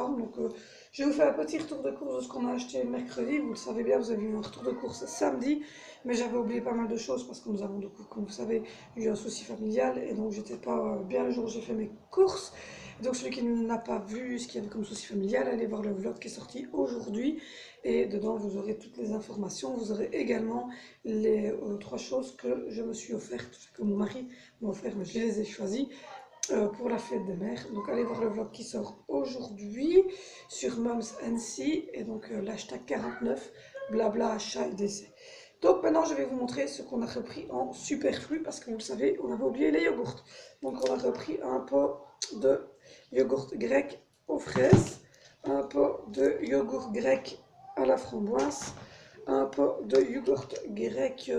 ensemble. Donc je vais vous faire un petit retour de course de ce qu'on a acheté mercredi. Vous le savez bien, vous avez eu un retour de course samedi, mais j'avais oublié pas mal de choses parce que nous avons, comme vous savez, eu un souci familial et donc j'étais pas bien le jour où j'ai fait mes courses. Donc celui qui n'a pas vu ce qu'il y avait comme souci familial, allez voir le vlog qui est sorti aujourd'hui et dedans vous aurez toutes les informations. Vous aurez également les 3 choses que je me suis offertes, que mon mari m'a offert, mais je les ai choisies pour la fête des mères. Donc allez voir le vlog qui sort aujourd'hui sur Mums NC et donc l'hashtag 49 blabla achat et décès. Donc maintenant je vais vous montrer ce qu'on a repris en superflu parce que vous le savez, on avait oublié les yogourts. Donc on a repris un pot de yogourt grec aux fraises, un pot de yogourt grec à la framboise, un pot de yogourt grec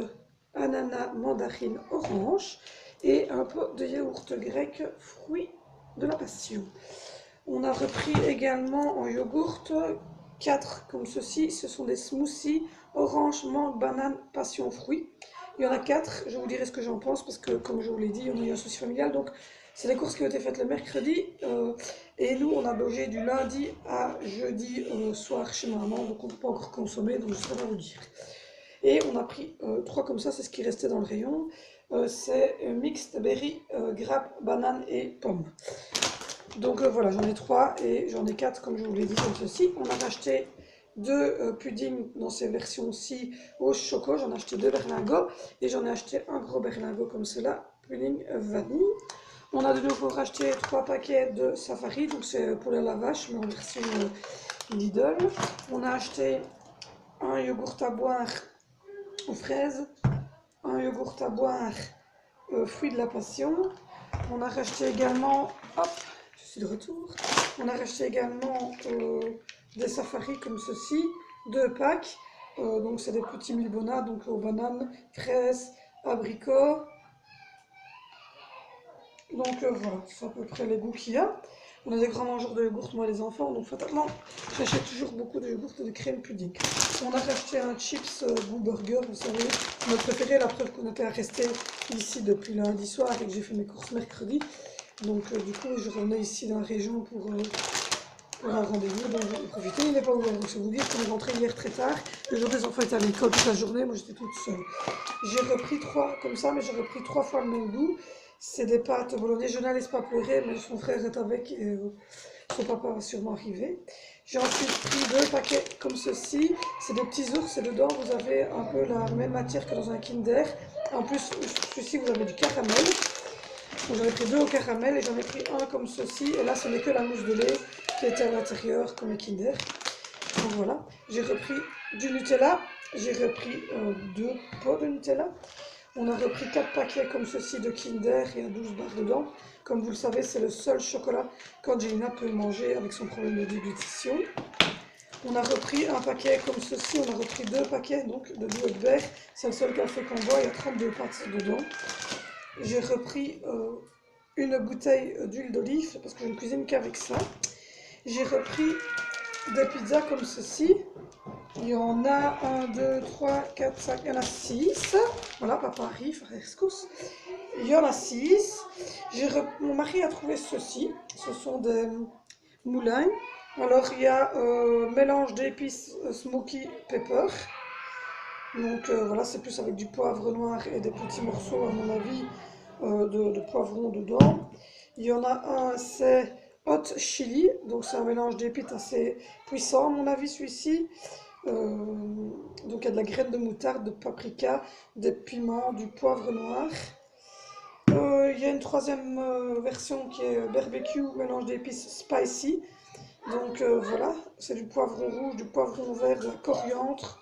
ananas, mandarine, orange et un pot de yaourt grec fruits de la passion. On a repris également en yogourt 4 comme ceci, ce sont des smoothies orange, mangue, banane, passion, fruits. Il y en a 4, je vous dirai ce que j'en pense parce que comme je vous l'ai dit, on a eu un souci familial, donc c'est les courses qui ont été faites le mercredi et nous on a logé du lundi à jeudi soir chez maman, donc on ne peut pas encore consommer, donc je ne saurais pas vous dire. Et on a pris 3 comme ça, c'est ce qui restait dans le rayon. C'est mixte berry, grappe, banane et pomme. Donc voilà, j'en ai 3 et j'en ai 4 comme je vous l'ai dit comme ceci. On a acheté 2 puddings dans ces versions-ci au choco. J'en ai acheté 2 berlingots et j'en ai acheté un gros berlingot comme cela, pudding vanille. On a de nouveau racheté 3 paquets de safari, donc c'est pour la vache, mais en version Lidl. On a acheté un yogourt à boire aux fraises, un yogourt à boire fruits de la passion. On a racheté également, hop, je suis de retour. On a racheté également des safaris comme ceci, 2 packs. Donc c'est des petits milbona, donc aux bananes, fraises, abricots. Donc voilà, c'est à peu près les goûts qu'il y a. On a des grands mangeurs de yogourt, moi les enfants, donc fatalement, j'achète toujours beaucoup de yogourt et de crème pudding. On a racheté un chips goût burger, vous savez, notre préféré, la preuve qu'on était à rester ici depuis lundi soir et que j'ai fait mes courses mercredi. Donc du coup, je revenais ici dans la région pour un rendez-vous, donc j'en ai profité, il n'est pas ouvert. Donc c'est vous dire qu'on est rentré hier très tard. Le jour des enfants étaient à l'école toute la journée, moi j'étais toute seule. J'ai repris 3 comme ça, mais j'ai repris 3 fois le même goût. C'est des pâtes bolognaise, je ne laisse pas pleurer, mais son frère est avec et son papa va sûrement arriver. J'ai ensuite pris 2 paquets comme ceci, c'est des petits ours et dedans vous avez un peu la même matière que dans un Kinder. En plus, celui-ci vous avez du caramel. Donc j'en ai pris 2 au caramel et j'en ai pris un comme ceci. Et là ce n'est que la mousse de lait qui était à l'intérieur comme le Kinder. Donc voilà, j'ai repris du Nutella, j'ai repris 2 pots de Nutella. On a repris 4 paquets comme ceci de Kinder, il y a 12 barres dedans. Comme vous le savez, c'est le seul chocolat qu'Angelina peut manger avec son problème de déglutition. On a repris un paquet comme ceci, on a repris 2 paquets donc, de doigts de verre. C'est le seul café qu'on boit, il y a 32 pâtes dedans. J'ai repris une bouteille d'huile d'olive parce que je ne cuisine qu'avec ça. J'ai repris des pizzas comme ceci. Il y en a 1, 2, 3, 4, 5, il y en a 6. Voilà, papa arrive, rescousse. Il y en a 6. Mon mari a trouvé ceci. Ce sont des moulins. Alors il y a mélange d'épices smoky pepper. Donc voilà, c'est plus avec du poivre noir et des petits morceaux à mon avis de poivron dedans. Il y en a un, c'est hot chili, donc c'est un mélange d'épices assez puissant à mon avis celui-ci. Donc il y a de la graine de moutarde, de paprika, des piments, du poivre noir. Il y a une troisième version qui est barbecue, mélange d'épices spicy. Donc voilà, c'est du poivron rouge, du poivron vert, de la coriandre,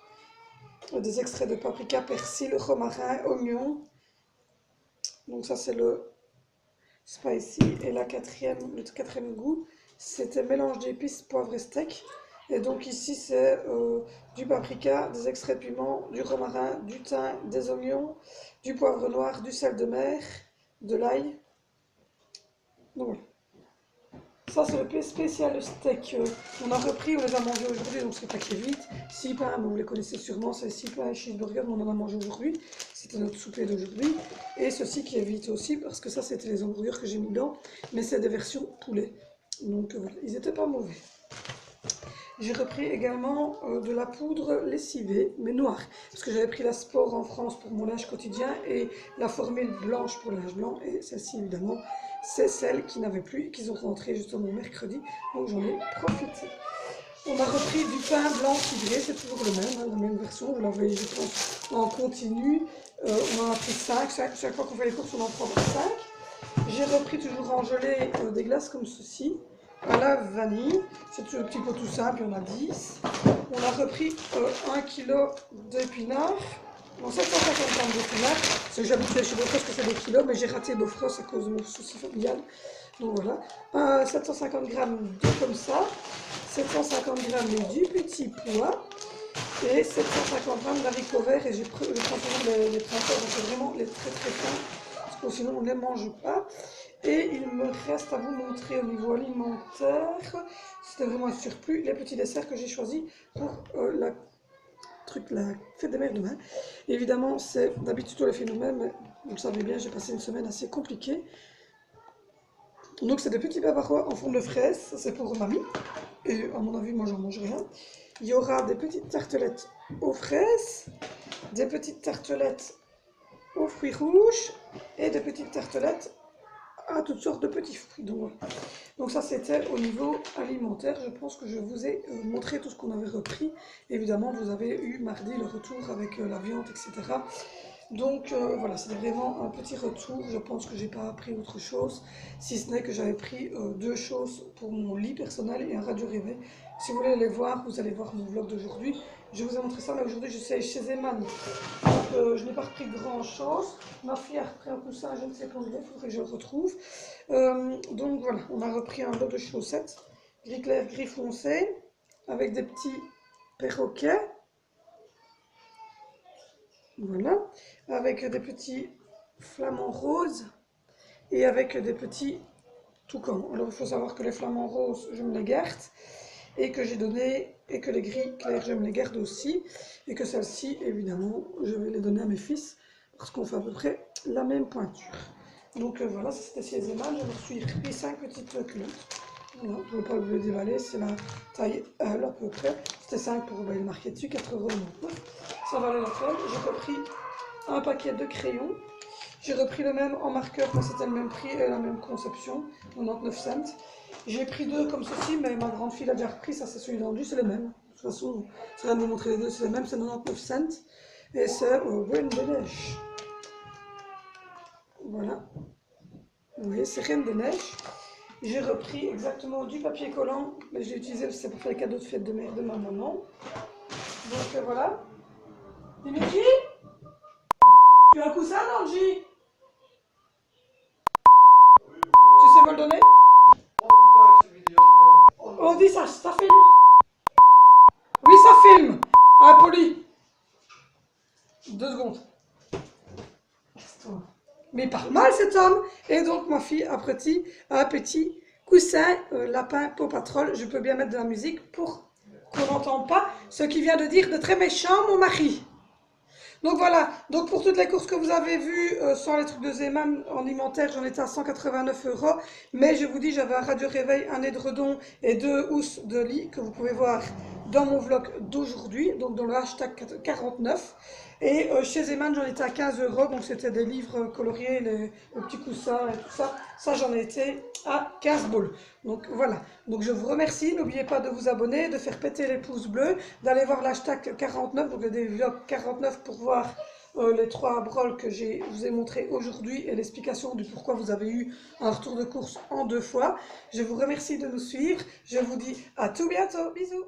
des extraits de paprika, persil, romarin, oignon. Donc ça c'est le spicy. Et le quatrième goût, c'était mélange d'épices, poivre et steak. Et donc ici c'est du paprika, des extraits de piment, du romarin, du thym, des oignons, du poivre noir, du sel de mer, de l'ail. Donc voilà. Ça c'est le spécial steak. On a repris, on les a mangés aujourd'hui, donc c'est pas qui est vite. 6 pains, vous les connaissez sûrement, c'est 6 pains et cheeseburger, mais on en a mangé aujourd'hui. C'était notre souper d'aujourd'hui. Et ceci qui est vite aussi, parce que ça c'était les hamburgers que j'ai mis dedans, mais c'est des versions poulet. Donc voilà, ils n'étaient pas mauvais. J'ai repris également de la poudre lessivée, mais noire, parce que j'avais pris la Sport en France pour mon linge quotidien et la formule blanche pour le linge blanc, et celle-ci évidemment, c'est celle qui n'avait plus et qu'ils ont rentré justement mercredi, donc j'en ai profité. On a repris du pain blanc fibré, c'est toujours le même, hein, la même version, vous la voyez je pense en continu, on en a pris 5, chaque fois qu'on fait les courses on en prend 5. J'ai repris toujours en gelée des glaces comme ceci, à la vanille, c'est un petit peu tout simple, il y en a 10. On a repris 1 kg d'épinards, non 750 grammes d'épinards, parce que j'habituais chez Bofrost que c'est des kilos, mais j'ai raté Bofrost à cause de mon souci familial. Donc voilà, 750 grammes de comme ça, 750 grammes du petit pois, et 750 grammes d'haricots verts, et je prends toujours les printemps, donc c'est vraiment les très très fins, parce que sinon on ne les mange pas. Et il me reste à vous montrer au niveau alimentaire, c'était vraiment un surplus, les petits desserts que j'ai choisis pour la fête des mères demain. Évidemment, c'est d'habitude on les fait nous-mêmes, mais vous le savez bien, j'ai passé une semaine assez compliquée. Donc c'est des petits bavarois en forme de fraises, ça c'est pour mamie, et à mon avis moi j'en mange rien. Il y aura des petites tartelettes aux fraises, des petites tartelettes aux fruits rouges, et des petites tartelettes à toutes sortes de petits fruits. Donc ça c'était au niveau alimentaire, je pense que je vous ai montré tout ce qu'on avait repris. Évidemment vous avez eu mardi le retour avec la viande, etc. Donc voilà, c'était vraiment un petit retour, je pense que j'ai pas appris autre chose, si ce n'est que j'avais pris 2 choses pour mon lit personnel et un radio-réveil. Si vous voulez les voir, vous allez voir mon vlog d'aujourd'hui. Je vous ai montré ça, mais aujourd'hui je suis chez Zeman. Donc je n'ai pas repris grand chose. Ma fille a repris un coussin, je ne sais pas où il est, il faudrait que je le retrouve. Donc voilà, on a repris un lot de chaussettes, gris clair, gris foncé, avec des petits perroquets. Voilà, avec des petits flamants roses et avec des petits toucans. Alors il faut savoir que les flamants roses, je me les garde, et que j'ai donné, et que les gris clairs, je me les garde aussi, et que celles-ci, évidemment, je vais les donner à mes fils, parce qu'on fait à peu près la même pointure. Donc voilà, c'était chez Zeman, je me suis repris 5 petites culottes. Voilà, je ne vais pas vous les dévaler, c'est la taille L à peu près. C'était 5 pour le marquer dessus, 4,99 €. Ça valait la peine. J'ai repris un paquet de crayons. J'ai repris le même en marqueur, parce que c'était le même prix et la même conception, 99 cents. J'ai pris 2 comme ceci, mais ma grande fille l'a déjà repris, ça c'est celui d'Andu, c'est les mêmes. De toute façon, ça vient de vous montrer les deux, c'est les mêmes, c'est 99 cents. Et c'est Reine des Neiges. Voilà. Vous voyez, c'est Reine des Neiges. J'ai repris exactement du papier collant, mais je l'ai utilisé, c'est pour faire les cadeaux de fête de ma maman. Donc voilà. Dimitri, tu as un coussin dans le J? Tu sais me le donner? On dit ça filme? Oui, ça filme. Impoli. 2 secondes. Mais il parle mal cet homme. Et donc ma fille a pris un petit coussin lapin Paw Patrol. Je peux bien mettre de la musique pour qu'on n'entende pas ce qu'il vient de dire de très méchant mon mari. Donc voilà, donc pour toutes les courses que vous avez vues, sans les trucs de Zeman en alimentaire, j'en étais à 189 €. Mais je vous dis, j'avais un radio-réveil, un édredon et 2 housses de lit que vous pouvez voir dans mon vlog d'aujourd'hui, donc dans le hashtag 49. Et chez Zeman, j'en étais à 15 €, donc c'était des livres coloriés, les petits coussins et tout ça. Ça, j'en étais à 15 boules. Donc voilà, donc je vous remercie. N'oubliez pas de vous abonner, de faire péter les pouces bleus, d'aller voir l'hashtag 49, donc des vlogs 49 pour voir les 3 brols que je vous ai montré aujourd'hui et l'explication du pourquoi vous avez eu un retour de course en 2 fois. Je vous remercie de nous suivre. Je vous dis à tout bientôt. Bisous.